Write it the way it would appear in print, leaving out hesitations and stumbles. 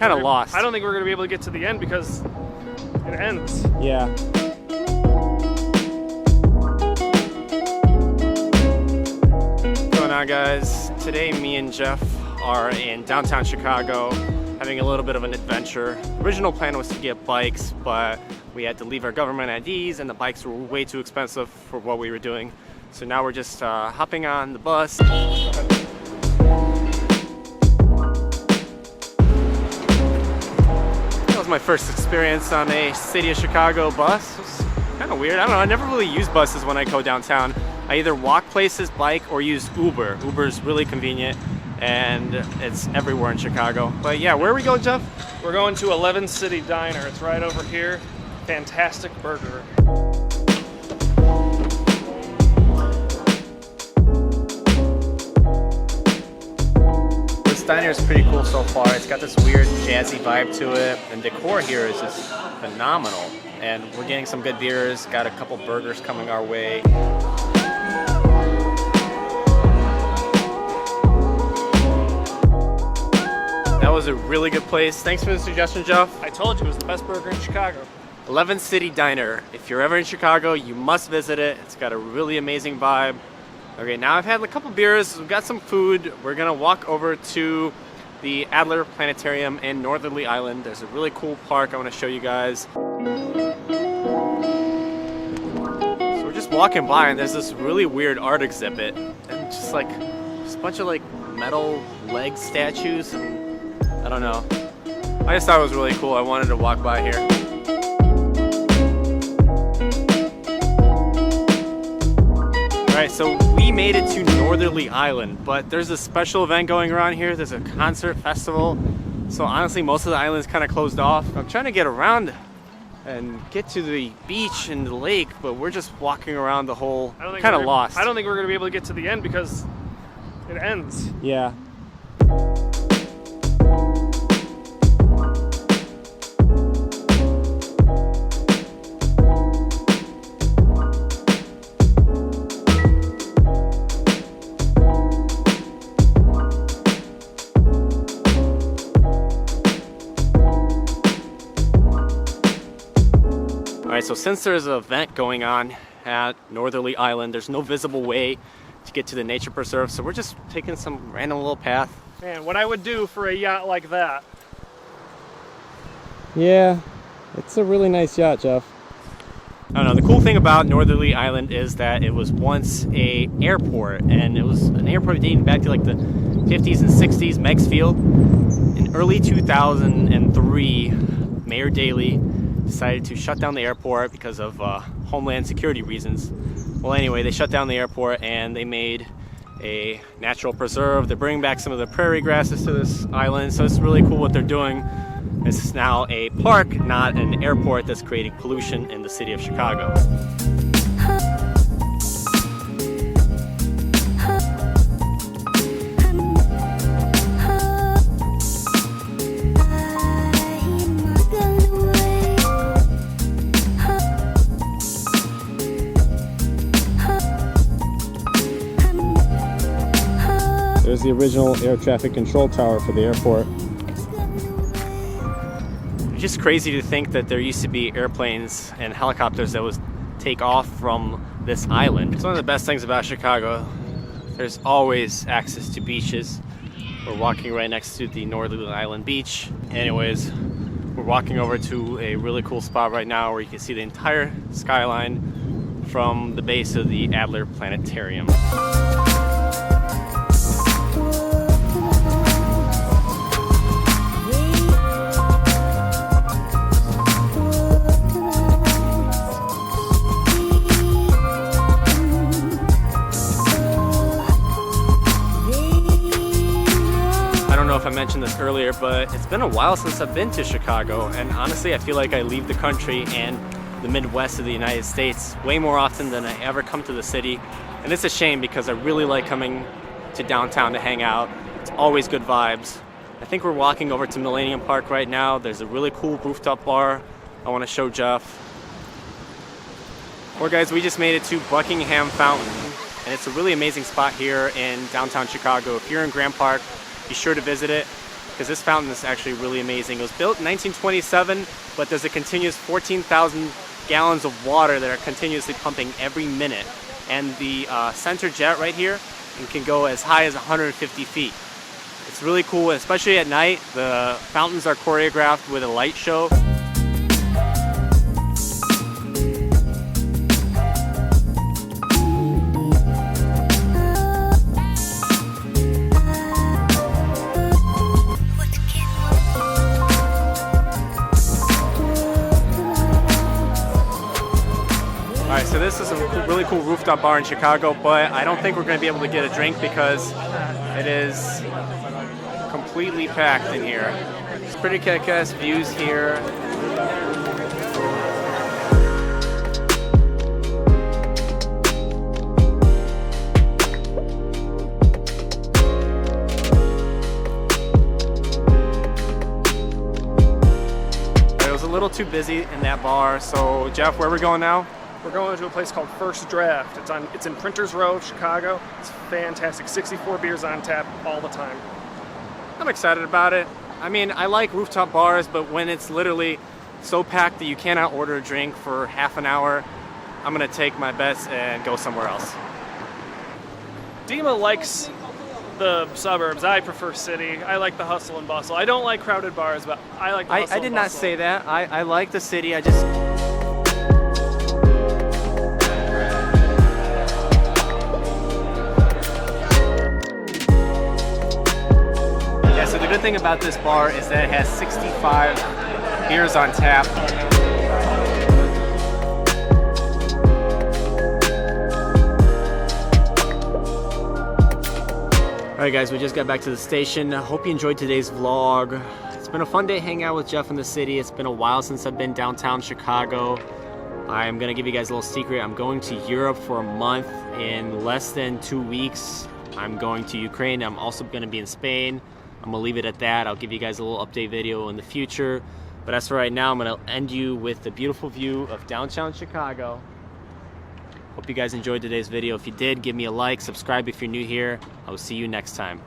kind of lost. I don't think we're gonna be able to get to the end because it ends. Yeah. What's going on, guys? Today me and Jeff are in downtown Chicago having a little bit of an adventure. The original plan was to get bikes, but we had to leave our government IDs and the bikes were way too expensive for what we were doing. So now we're just hopping on the bus. That was my first experience on a City of Chicago bus. It was kind of weird. I don't know, I never really use buses when I go downtown. I either walk places, bike, or use Uber. Uber's really convenient and it's everywhere in Chicago. But yeah, where are we going, Jeff? We're going to 11 City Diner. It's right over here. Fantastic burger. This diner is pretty cool so far. It's got this weird jazzy vibe to it, and decor here is just phenomenal. And we're getting some good beers, got a couple burgers coming our way. That was a really good place. Thanks for the suggestion, Jeff. I told you it was the best burger in Chicago. 11 City Diner. If you're ever in Chicago, you must visit it. It's got a really amazing vibe. Okay, now I've had a couple beers, we've got some food. We're gonna walk over to the Adler Planetarium in Northerly Island. There's a really cool park I wanna show you guys. So we're just walking by and there's this really weird art exhibit. And just a bunch of metal leg statues and I don't know. I just thought it was really cool. I wanted to walk by here. Alright, so we made it to Northerly Island, but there's a special event going around here. There's a concert festival. So honestly, most of the island's kind of closed off. I'm trying to get around and get to the beach and the lake, but we're just walking around the whole, kind of lost. I don't think we're going to be able to get to the end because it ends. Yeah. Alright, so since there's an event going on at Northerly Island, there's no visible way to get to the nature preserve, so we're just taking some random little path. Man, what I would do for a yacht like that. Yeah, it's a really nice yacht, Jeff. I don't know, the cool thing about Northerly Island is that it was once an airport, and it was an airport dating back to the 50s and 60s, Meigs Field. In early 2003, Mayor Daley decided to shut down the airport because of homeland security reasons. Well, anyway, they shut down the airport and they made a natural preserve. They're bringing back some of the prairie grasses to this island, so it's really cool what they're doing. This is now a park, not an airport that's creating pollution in the city of Chicago. There's the original air traffic control tower for the airport. It's just crazy to think that there used to be airplanes and helicopters that would take off from this island. It's one of the best things about Chicago. There's always access to beaches. We're walking right next to the Northerly Island beach. Anyways, we're walking over to a really cool spot right now where you can see the entire skyline from the base of the Adler Planetarium. I don't know if I mentioned this earlier, but it's been a while since I've been to Chicago, and honestly I feel like I leave the country and the Midwest of the United States way more often than I ever come to the city, and it's a shame because I really like coming to downtown to hang out. It's always good vibes. I think we're walking over to Millennium Park right now. There's a really cool rooftop bar I want to show Jeff. Well guys, we just made it to Buckingham Fountain, and it's a really amazing spot here in downtown Chicago. If you're in Grant Park, be sure to visit it. because this fountain is actually really amazing. It was built in 1927, but there's a continuous 14,000 gallons of water that are continuously pumping every minute. And the center jet right here can go as high as 150 feet. It's really cool, especially at night. The fountains are choreographed with a light show. Alright, so this is a really cool rooftop bar in Chicago, but I don't think we're going to be able to get a drink because it is completely packed in here. It's pretty kick-ass views here. It was a little too busy in that bar, so Jeff, where are we going now? We're going to a place called First Draft. It's in Printers Row, Chicago. It's fantastic. 64 beers on tap all the time. I'm excited about it. I mean, I like rooftop bars, but when it's literally so packed that you cannot order a drink for half an hour, I'm gonna take my bets and go somewhere else. Dima likes the suburbs. I prefer city. I like the hustle and bustle. I don't like crowded bars, but I like the hustle and bustle. I did not say that. I like the city. I just... So the good thing about this bar is that it has 65 beers on tap. Alright guys, we just got back to the station. I hope you enjoyed today's vlog. It's been a fun day hanging out with Jeff in the city. It's been a while since I've been downtown Chicago. I'm gonna give you guys a little secret. I'm going to Europe for a month. In less than 2 weeks, I'm going to Ukraine. I'm also gonna be in Spain. I'm gonna leave it at that. I'll give you guys a little update video in the future. But as for right now, I'm gonna end you with the beautiful view of downtown Chicago. Hope you guys enjoyed today's video. If you did, give me a like, subscribe if you're new here. I will see you next time.